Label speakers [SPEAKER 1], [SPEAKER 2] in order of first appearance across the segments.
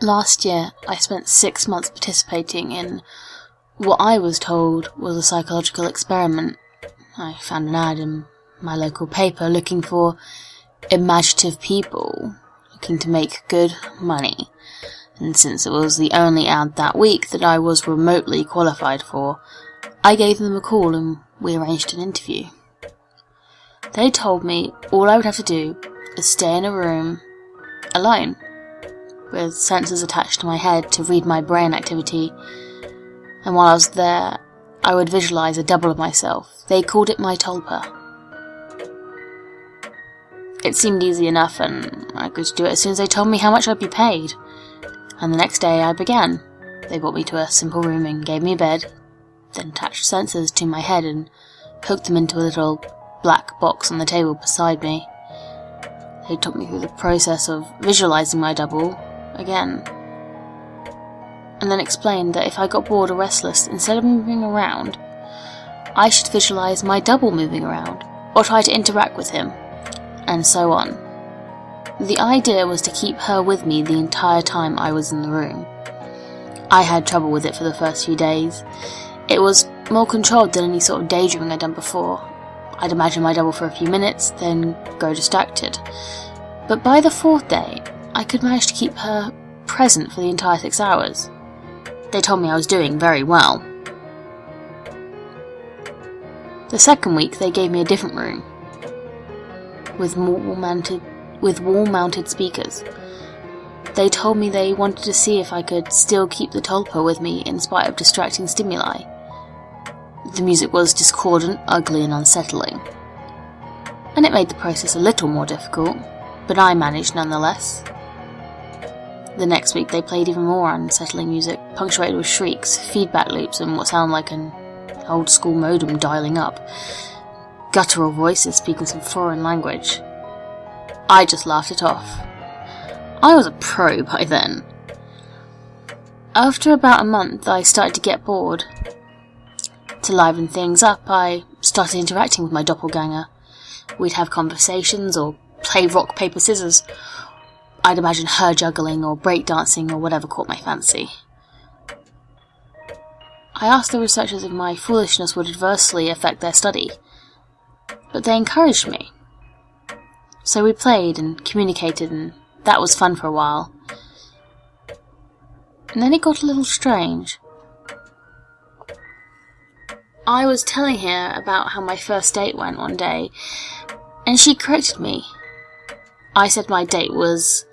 [SPEAKER 1] Last year, I spent 6 months participating in what I was told was a psychological experiment. I found an ad in my local paper looking for imaginative people looking to make good money. And since it was the only ad that week that I was remotely qualified for, I gave them a call and we arranged an interview. They told me all I would have to do is stay in a room alone, with sensors attached to my head to read my brain activity, and while I was there, I would visualize a double of myself. They called it my Tulpa. It seemed easy enough, and I could do it as soon as they told me how much I'd be paid. And the next day I began. They brought me to a simple room and gave me a bed, then attached sensors to my head and hooked them into a little black box on the table beside me. They took me through the process of visualizing my double again, and then explained that if I got bored or restless, instead of moving around, I should visualize my double moving around, or try to interact with him, and so on. The idea was to keep her with me the entire time I was in the room. I had trouble with it for the first few days. It was more controlled than any sort of daydreaming I'd done before. I'd imagine my double for a few minutes, then go distracted. But by the 4th day, I could manage to keep her present for the entire 6 hours. They told me I was doing very well. The second week, they gave me a different room, with wall-mounted speakers. They told me they wanted to see if I could still keep the Tulpa with me in spite of distracting stimuli. The music was discordant, ugly and unsettling, and it made the process a little more difficult, but I managed nonetheless. The next week they played even more unsettling music, punctuated with shrieks, feedback loops and what sounded like an old-school modem dialing up, guttural voices speaking some foreign language. I just laughed it off. I was a pro by then. After about a month, I started to get bored. To liven things up, I started interacting with my doppelganger. We'd have conversations or play rock, paper, scissors. I'd imagine her juggling or breakdancing or whatever caught my fancy. I asked the researchers if my foolishness would adversely affect their study, but they encouraged me. So we played and communicated, and that was fun for a while. And then it got a little strange. I was telling her about how my first date went one day, and she corrected me. I said my date was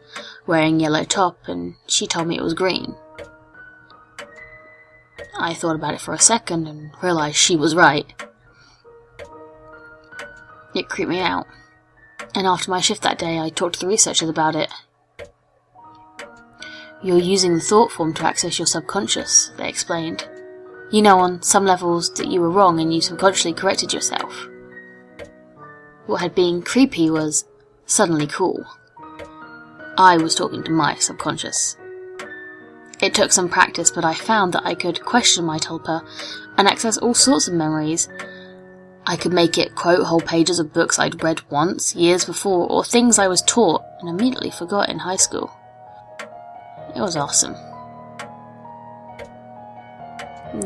[SPEAKER 1] wearing yellow top, and she told me it was green. I thought about it for a second and realized she was right. It creeped me out, and after my shift that day I talked to the researchers about it. You're using the thought form to access your subconscious, they explained. You know on some levels that you were wrong and you subconsciously corrected yourself. What had been creepy was suddenly cool. I was talking to my subconscious. It took some practice, but I found that I could question my Tulpa and access all sorts of memories. I could make it quote whole pages of books I'd read once, years before, or things I was taught and immediately forgot in high school. It was awesome.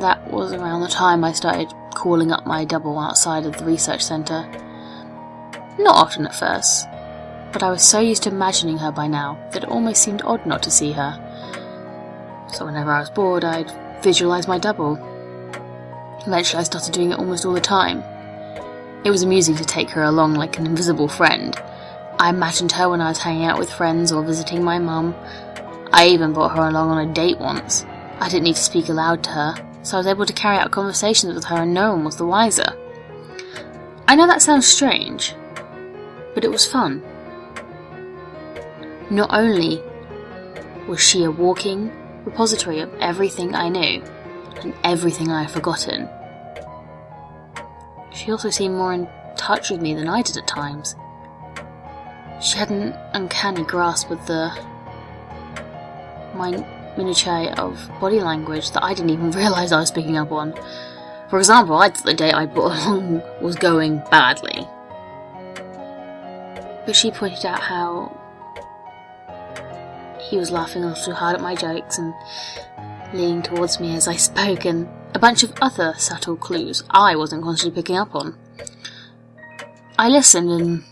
[SPEAKER 1] That was around the time I started calling up my double outside of the research centre. Not often at first, but I was so used to imagining her by now that it almost seemed odd not to see her. So whenever I was bored, I'd visualise my double. Eventually I started doing it almost all the time. It was amusing to take her along like an invisible friend. I imagined her when I was hanging out with friends or visiting my mum. I even brought her along on a date once. I didn't need to speak aloud to her, so I was able to carry out conversations with her and no one was the wiser. I know that sounds strange, but it was fun. Not only was she a walking repository of everything I knew and everything I had forgotten, she also seemed more in touch with me than I did at times. She had an uncanny grasp of my minutiae of body language that I didn't even realise I was picking up on. For example, I thought the date I brought along was going badly. But she pointed out how He was laughing a little hard at my jokes and leaning towards me as I spoke, and a bunch of other subtle clues I wasn't consciously picking up on. I listened, and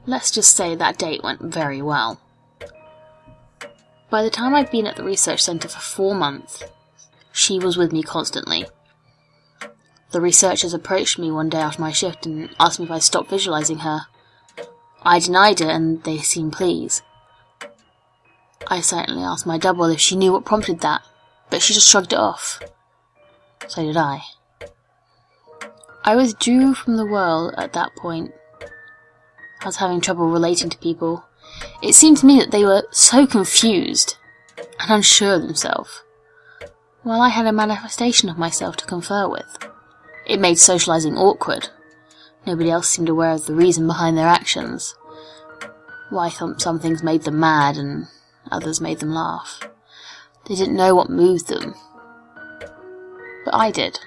[SPEAKER 1] let's just say that date went very well. By the time I'd been at the research centre for 4 months, she was with me constantly. The researchers approached me one day after my shift and asked me if I'd stop visualising her. I denied it, and they seemed pleased. I certainly asked my double if she knew what prompted that, but she just shrugged it off. So did I. I withdrew from the world at that point. I was having trouble relating to people. It seemed to me that they were so confused and unsure of themselves, while I had a manifestation of myself to confer with. It made socialising awkward. Nobody else seemed aware of the reason behind their actions. Why some things made them mad and others made them laugh. They didn't know what moved them. But I did.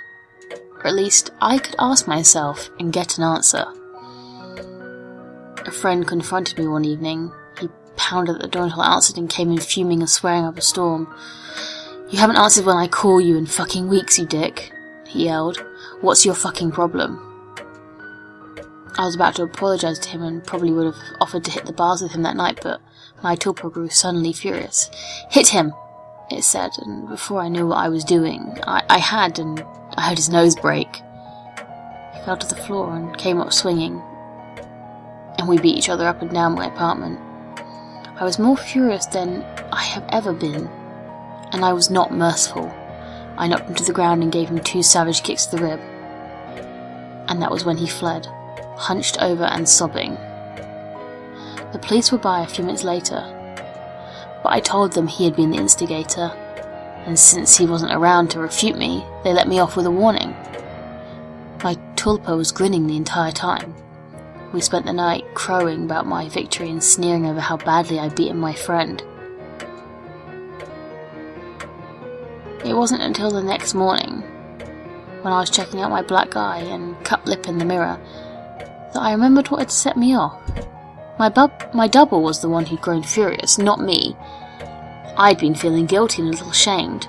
[SPEAKER 1] Or at least I could ask myself and get an answer. A friend confronted me one evening. He pounded at the door until I answered and came in fuming and swearing up a storm. "You haven't answered when I call you in fucking weeks, you dick," he yelled. "What's your fucking problem?" I was about to apologise to him and probably would have offered to hit the bars with him that night, but my Tulpa grew suddenly furious. "Hit him," it said, and before I knew what I was doing, I had, and I heard his nose break. He fell to the floor and came up swinging, and we beat each other up and down my apartment. I was more furious than I have ever been, and I was not merciful. I knocked him to the ground and gave him 2 savage kicks to the rib. And that was when he fled, hunched over and sobbing. The police were by a few minutes later, but I told them he had been the instigator, and since he wasn't around to refute me, they let me off with a warning. My Tulpa was grinning the entire time. We spent the night crowing about my victory and sneering over how badly I'd beaten my friend. It wasn't until the next morning, when I was checking out my black eye and cut lip in the mirror, that I remembered what had set me off. My double was the one who'd grown furious, not me. I'd been feeling guilty and a little shamed,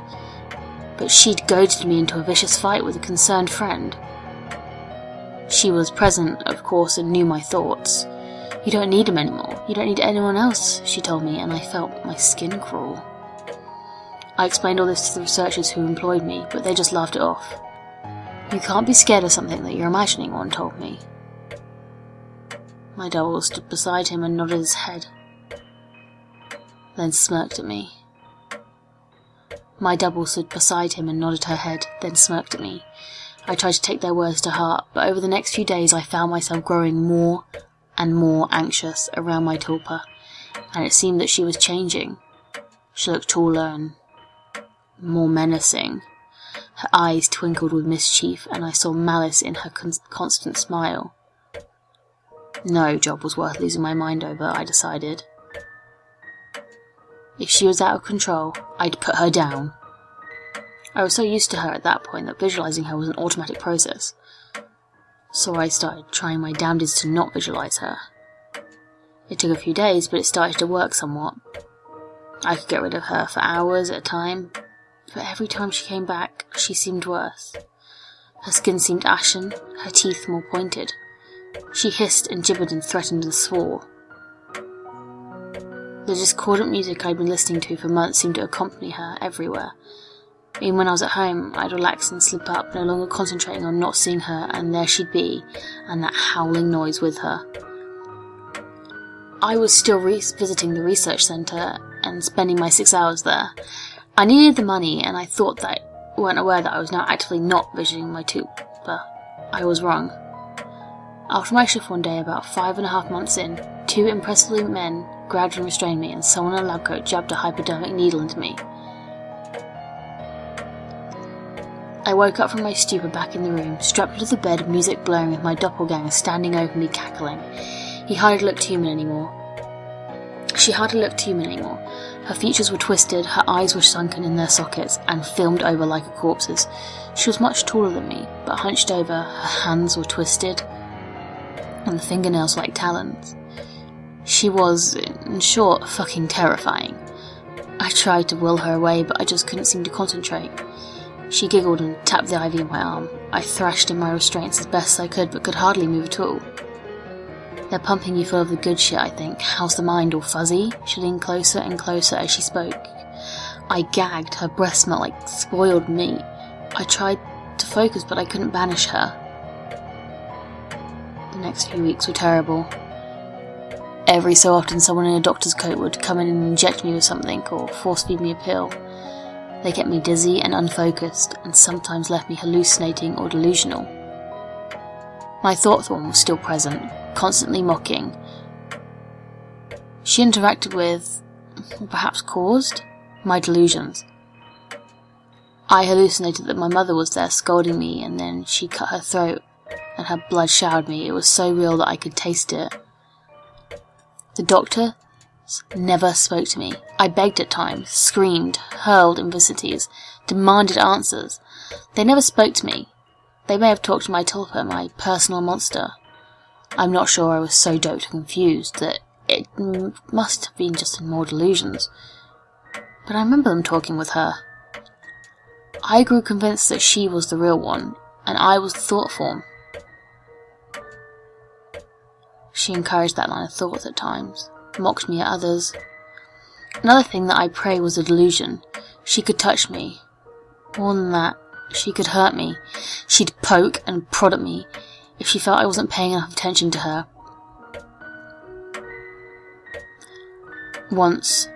[SPEAKER 1] but she'd goaded me into a vicious fight with a concerned friend. She was present, of course, and knew my thoughts. "You don't need him anymore. You don't need anyone else," she told me, and I felt my skin crawl. I explained all this to the researchers who employed me, but they just laughed it off. "You can't be scared of something that you're imagining," one told me. My double stood beside him and nodded his head, then smirked at me. My double stood beside him and nodded her head, then smirked at me. I tried to take their words to heart, but over the next few days I found myself growing more and more anxious around my Tulpa, and it seemed that she was changing. She looked taller and more menacing. Her eyes twinkled with mischief, and I saw malice in her constant smile. No job was worth losing my mind over, I decided. If she was out of control, I'd put her down. I was so used to her at that point that visualising her was an automatic process, so I started trying my damnedest to not visualise her. It took a few days, but it started to work somewhat. I could get rid of her for hours at a time, but every time she came back, she seemed worse. Her skin seemed ashen, her teeth more pointed. She hissed and gibbered and threatened and swore. The discordant music I'd been listening to for months seemed to accompany her everywhere. Even when I was at home, I'd relax and slip up, no longer concentrating on not seeing her, and there she'd be, and that howling noise with her. I was still visiting the research centre and spending my 6 hours there. I needed the money, and I thought that I weren't aware that I was now actively not visiting my Tulpa. I was wrong. After my shift one day, about 5.5 months in, 2 impressively men grabbed and restrained me, and someone in a lab coat jabbed a hypodermic needle into me. I woke up from my stupor back in the room, strapped into the bed, music blaring with my doppelganger standing over me cackling. She hardly looked human anymore. Her features were twisted, her eyes were sunken in their sockets, and filmed over like a corpse's. She was much taller than me, but hunched over, her hands were twisted, and the fingernails were like talons. She was, in short, fucking terrifying. I tried to will her away, but I just couldn't seem to concentrate. She giggled and tapped the IV in my arm. I thrashed in my restraints as best I could, but could hardly move at all. They're pumping you full of the good shit, I think. How's the mind, all fuzzy? She leaned closer and closer as she spoke. I gagged. Her breath smelled like spoiled meat. I tried to focus, but I couldn't banish her. The next few weeks were terrible. Every so often someone in a doctor's coat would come in and inject me with something, or force-feed me a pill. They kept me dizzy and unfocused, and sometimes left me hallucinating or delusional. My thought form was still present, constantly mocking. She interacted with, or perhaps caused, my delusions. I hallucinated that my mother was there scolding me, and then she cut her throat, and her blood showered me. It was so real that I could taste it. The doctor never spoke to me. I begged at times, screamed, hurled invisities, demanded answers. They never spoke to me. They may have talked to my Tulpa, my personal monster. I'm not sure. I was so doped and confused that it must have been just in more delusions. But I remember them talking with her. I grew convinced that she was the real one, and I was the thought form. She encouraged that line of thought at times, mocked me at others. Another thing that I pray was a delusion. She could touch me. More than that, she could hurt me. She'd poke and prod at me if she felt I wasn't paying enough attention to her. Once,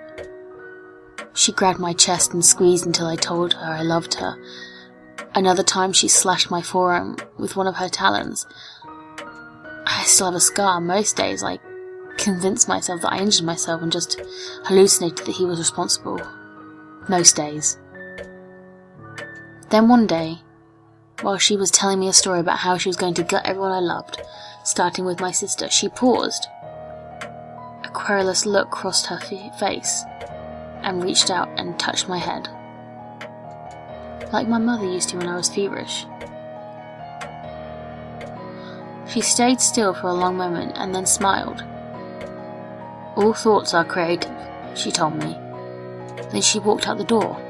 [SPEAKER 1] she grabbed my chest and squeezed until I told her I loved her. Another time she slashed my forearm with one of her talons. I still have a scar. Most days I convinced myself that I injured myself and just hallucinated that he was responsible. Most days. Then one day, while she was telling me a story about how she was going to gut everyone I loved, starting with my sister, she paused. A querulous look crossed her face, and reached out and touched my head. Like my mother used to when I was feverish. She stayed still for a long moment and then smiled. All thoughts are creative, she told me. Then she walked out the door.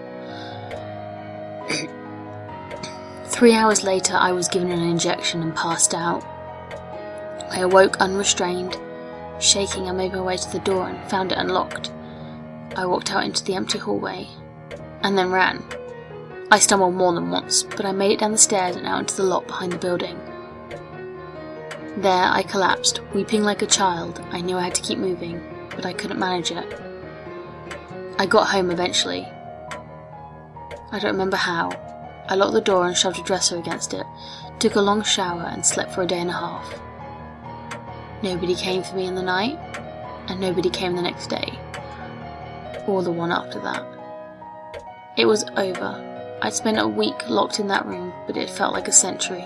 [SPEAKER 1] 3 hours later, I was given an injection and passed out. I awoke unrestrained. Shaking, I made my way to the door and found it unlocked. I walked out into the empty hallway, and then ran. I stumbled more than once, but I made it down the stairs and out into the lot behind the building. There I collapsed, weeping like a child. I knew I had to keep moving, but I couldn't manage it. I got home eventually. I don't remember how. I locked the door and shoved a dresser against it, took a long shower and slept for a day and a half. Nobody came for me in the night, and nobody came the next day, or the one after that. It was over. I'd spent a week locked in that room, but it felt like a century.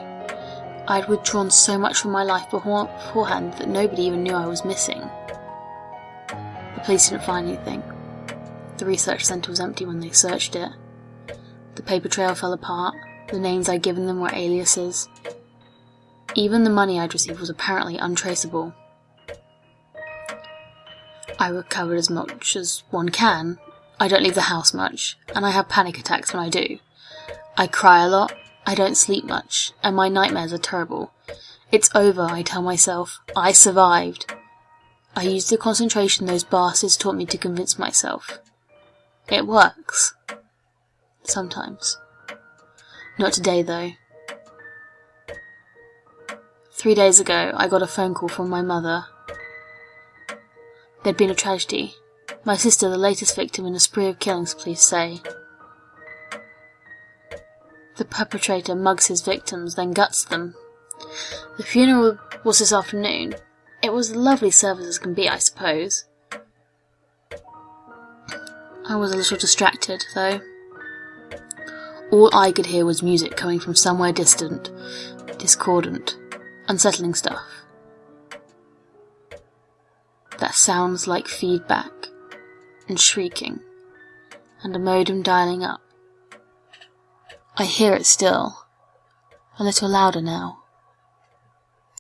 [SPEAKER 1] I'd withdrawn so much from my life beforehand that nobody even knew I was missing. The police didn't find anything. The research centre was empty when they searched it. The paper trail fell apart. The names I'd given them were aliases. Even the money I'd received was apparently untraceable. I recovered as much as one can. I don't leave the house much, and I have panic attacks when I do. I cry a lot, I don't sleep much, and my nightmares are terrible. It's over, I tell myself. I survived. I use the concentration those bastards taught me to convince myself. It works. Sometimes. Not today, though. 3 days ago, I got a phone call from my mother. There'd been a tragedy. My sister, the latest victim in a spree of killings, police say. The perpetrator mugs his victims, then guts them. The funeral was this afternoon. It was as lovely service as can be, I suppose. I was a little distracted, though. All I could hear was music coming from somewhere distant, discordant, unsettling stuff. That sounds like feedback, and shrieking, and a modem dialing up. I hear it still, a little louder now.